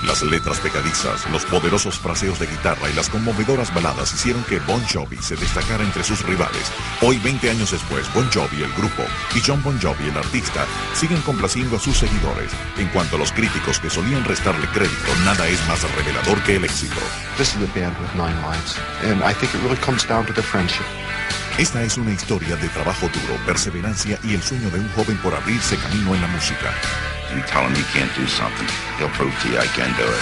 Las letras pegadizas, los poderosos fraseos de guitarra y las conmovedoras baladas hicieron que Bon Jovi se destacara entre sus rivales. Hoy, 20 años después, Bon Jovi, el grupo, y Jon Bon Jovi, el artista, siguen complaciendo a sus seguidores. En cuanto a los críticos que solían restarle crédito, nada es más revelador que el éxito. This is the band with 9 lives, and I think it really comes down to the friendship. Esta es una historia de trabajo duro, perseverancia y el sueño de un joven por abrirse camino en la música. You tell him you can't do something, he'll prove to you I can do it.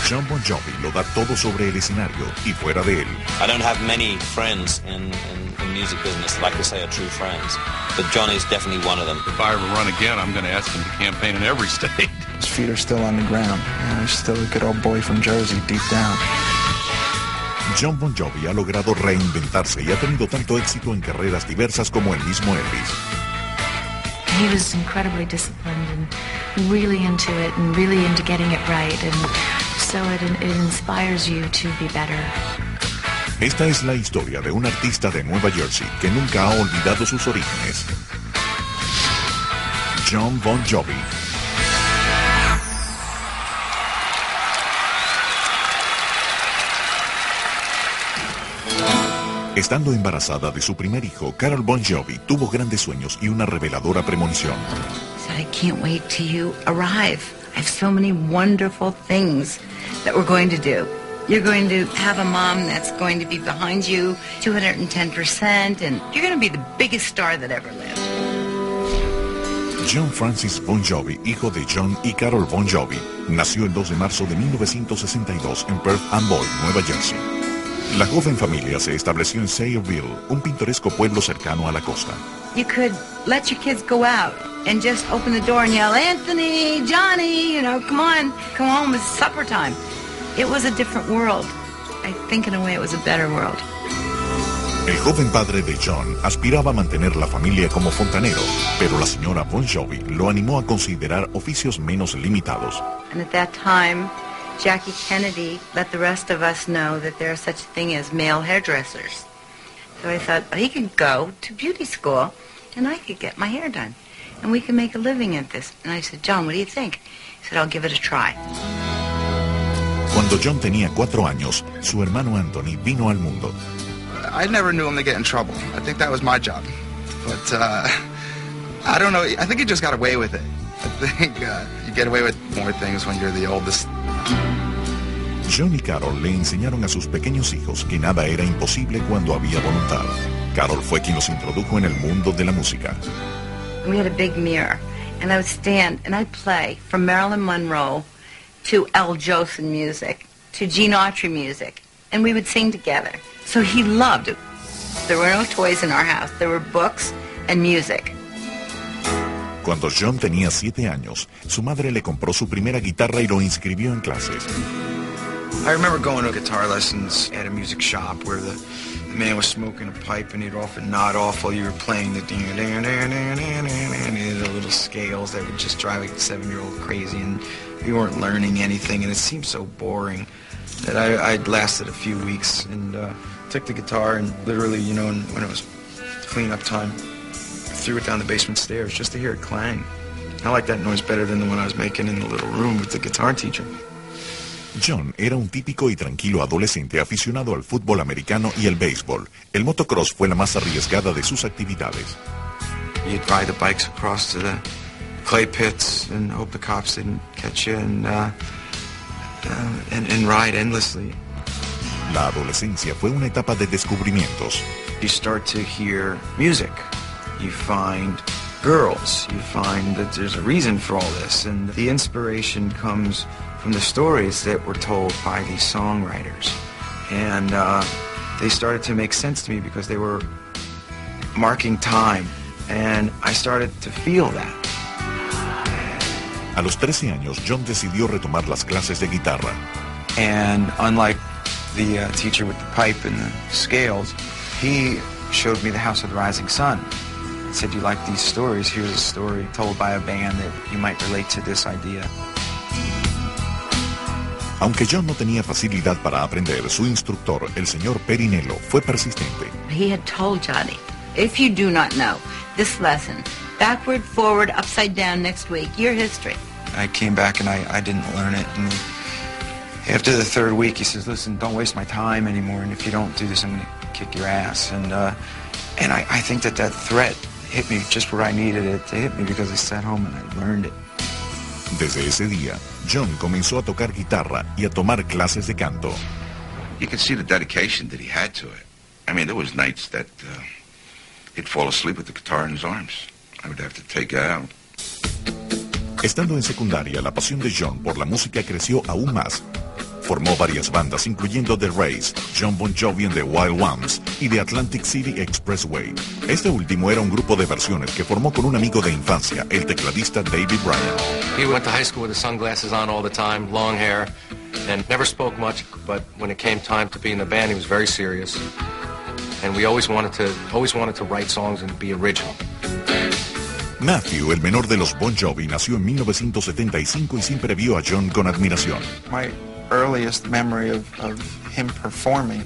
Jon Bon Jovi lo da todo sobre el escenario y fuera de él. I don't have many friends in music business, like to say are true friends, but Johnny's definitely one of them. If I ever run again, I'm going to ask him to campaign in every state. His feet are still on the ground. He's still a good old boy from Jersey, deep down. Jon Bon Jovi ha logrado reinventarse y ha tenido tanto éxito en carreras diversas como el mismo Elvis. He was incredibly disciplined and really into it and really into getting it right, and so it inspires you to be better. Esta es la historia de un artista de Nueva Jersey que nunca ha olvidado sus orígenes. Jon Bon Jovi. Estando embarazada de su primer hijo, Carol Bon Jovi tuvo grandes sueños y una reveladora premonición. I can't wait till you arrive. I have so many wonderful things that we're going to do. You're going to have a mom that's going to be behind you 210%, and you're going to be the biggest star that ever lived. John Francis Bon Jovi, hijo de John y Carol Bon Jovi, nació el 2 de marzo de 1962 en Perth Amboy, Nueva Jersey. La joven familia se estableció en Sayreville, un pintoresco pueblo cercano a la costa. You could let your kids go out and just open the door and yell, Anthony, Johnny, come on, come home, it's supper time. It was a different world. I think in a way it was a better world. El joven padre de John aspiraba a mantener la familia como fontanero, pero la señora Bon Jovi lo animó a considerar oficios menos limitados. And at that time, Jackie Kennedy let the rest of us know that there is such a thing as male hairdressers. So I thought, he could go to beauty school and I could get my hair done. And we can make a living at this. And I said, John, what do you think? He said, I'll give it a try. Cuando John tenía 4 años, su hermano Anthony vino al mundo. I never knew him to get in trouble. I think that was my job. But, I don't know. I think he just got away with it. I think you get away with more things when you're the oldest. John y Carol le enseñaron a sus pequeños hijos que nada era imposible cuando había voluntad. Carol fue quien los introdujo en el mundo de la música. We had a big mirror, and I would stand and I'd play from Marilyn Monroe to El Jolson music, to Gene Autry music, and we would sing together. So he loved it. There were no toys in our house. There were books and music. Cuando John tenía 7 años, su madre le compró su primera guitarra y lo inscribió en clases. I remember going to guitar lessons at a music shop where the man was smoking a pipe and he'd often nod off while you were playing the little scales that would just drive a 7-year-old crazy, and you weren't learning anything, and it seemed so boring that I'd lasted a few weeks and took the guitar and literally, when it was cleanup time, threw it down the basement stairs just to hear it clang. I like that noise better than the one I was making in the little room with the guitar teacher. John era un típico y tranquilo adolescente aficionado al fútbol americano y el béisbol. El motocross fue la más arriesgada de sus actividades. You'd ride the bikes across to the clay pits and hope the cops didn't catch you and ride endlessly. La adolescencia fue una etapa de descubrimientos. You start to hear music. You find girls. You find that there's a reason for all this, and the inspiration comes from the stories that were told by these songwriters. And they started to make sense to me because they were marking time, and I started to feel that. A los 13 años, John decidió retomar las clases de guitarra. And unlike the teacher with the pipe and the scales, he showed me the House of the Rising Sun. He said, you like these stories? Here's a story told by a band that you might relate to this idea. Aunque John no tenía facilidad para aprender, su instructor, el señor Perinello, fue persistente. He had told Johnny, if you do not know this lesson, backward, forward, upside down next week, your history. I came back and I didn't learn it, and After the third week, he says, "Listen, don't waste my time anymore, and if you don't do this, I'm going to kick your ass." And I think that threat hit me just where I needed it to hit me, because I sat home and I learned it. Desde ese día, John comenzó a tocar guitarra y a tomar clases de canto. You could see the dedication that he had to it. I mean, there was nights that he'd fall asleep with the guitar in his arms. I would have to take it out. Estando en secundaria, la pasión de John por la música creció aún más. Formó varias bandas, incluyendo The Rays, John Bon Jovi and the Wild Ones y The Atlantic City Expressway. Este último era un grupo de versiones que formó con un amigo de infancia, el tecladista David Bryan. He went to high school with his sunglasses on all the time, long hair, and never spoke much, but when it came time to be in the band, he was very serious. And we always wanted to write songs and be original. Matthew, el menor de los Bon Jovi, nació en 1975 y siempre vio a John con admiración. My earliest memory of him performing,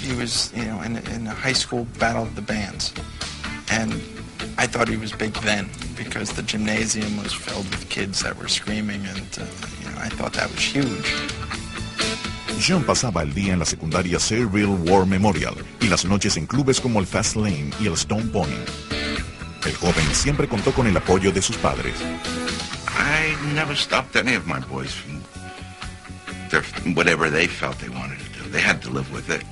he was, in a high school battle of the bands, and I thought he was big then because the gymnasium was filled with kids that were screaming, and I thought that was huge. John pasaba el día en la secundaria Sayreville War Memorial y las noches en clubes como el Fast Lane y el Stone Pony. El joven siempre contó con el apoyo de sus padres. I never stopped any of my boys from whatever they felt they wanted to do. They had to live with it.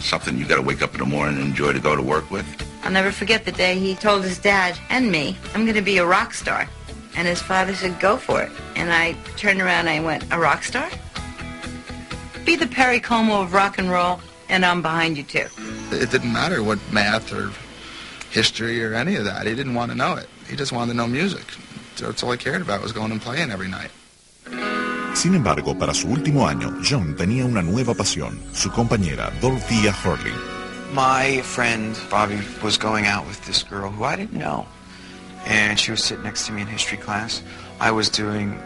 Something you got to wake up in the morning and enjoy to go to work with. I'll never forget the day he told his dad and me, "I'm going to be a rock star." And his father said, "Go for it." And I turned around and I went, "A rock star? Be the Perry Como of rock and roll, and I'm behind you too." It didn't matter what math or history or any of that. He didn't want to know it. He just wanted to know music. So that's all he cared about, was going and playing every night. Sin embargo, para su último año, John tenía una nueva pasión, su compañera, Dorothea Hurley. My friend Bobby was going out with this girl who I didn't know, and she was sitting next to me in history class. I was doing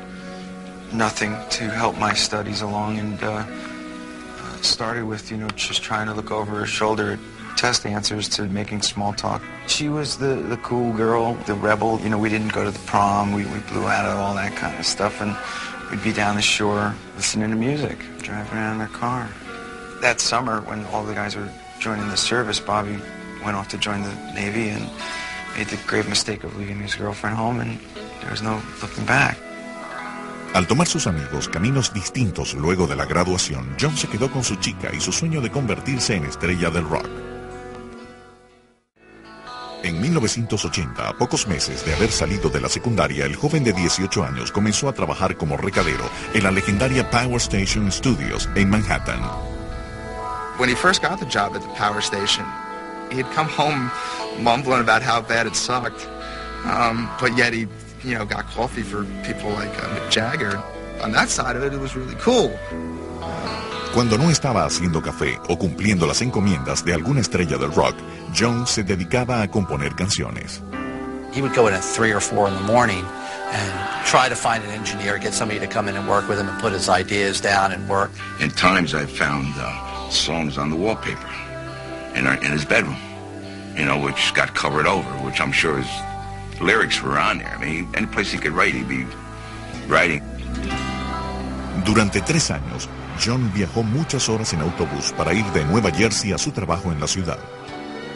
nothing to help my studies along, and started with, just trying to look over her shoulder at test answers to making small talk. She was the cool girl, the rebel. We didn't go to the prom. We blew out of all that kind of stuff, and we'd be down the shore listening to music, driving around in our car. That summer, when all the guys were joining the service, Bobby went off to join the Navy and made the grave mistake of leaving his girlfriend home, and there was no looking back. Al tomar sus amigos caminos distintos luego de la graduación, John se quedó con su chica y su sueño de convertirse en estrella del rock. En 1980, a pocos meses de haber salido de la secundaria, el joven de 18 años comenzó a trabajar como recadero en la legendaria Power Station Studios en Manhattan. When he first got the job at the power station, he'd come home mumbling about how bad it sucked, but yet he, got coffee for people like Mick Jagger. On that side of it, it was really cool. Cuando no estaba haciendo café o cumpliendo las encomiendas de alguna estrella del rock, John se dedicaba a componer canciones. He would go in at 3 or 4 in the morning and try to find an engineer, get somebody to come in and work with him and put his ideas down and work. In times I've found songs on the wallpaper in his bedroom, which got covered over, which I'm sure his lyrics were on there. I mean, any place he could write, he'd be writing. Durante 3 años, John viajó muchas horas en autobús para ir de Nueva Jersey a su trabajo en la ciudad.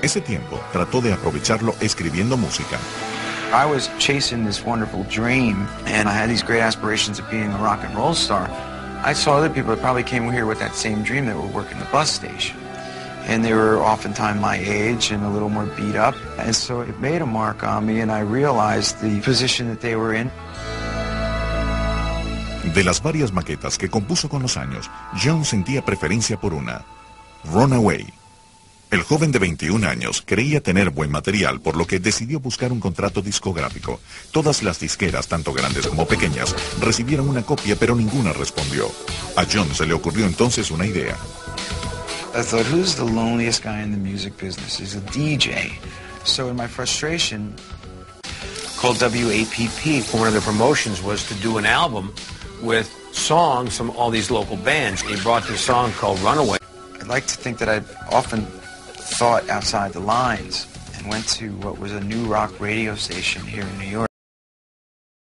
Ese tiempo trató de aprovecharlo escribiendo música. I was chasing this wonderful dream, and I had these great aspirations of being a rock and roll star. I saw other people that probably came here with that same dream that were working the bus station. And they were oftentimes my age and a little more beat up. And so it made a mark on me, and I realized the position that they were in. De las varias maquetas que compuso con los años, John sentía preferencia por una, Runaway. El joven de 21 años creía tener buen material, por lo que decidió buscar un contrato discográfico. Todas las disqueras, tanto grandes como pequeñas, recibieron una copia, pero ninguna respondió. A John se le ocurrió entonces una idea. I thought, who's the loneliest guy in the music business? He's a DJ. So in my frustration, called WAPP. One of the promotions was to do an album with songs from all these local bands. He brought this song called Runaway. I'd like to think that I'd often thought outside the lines and went to what was a new rock radio station here in New York.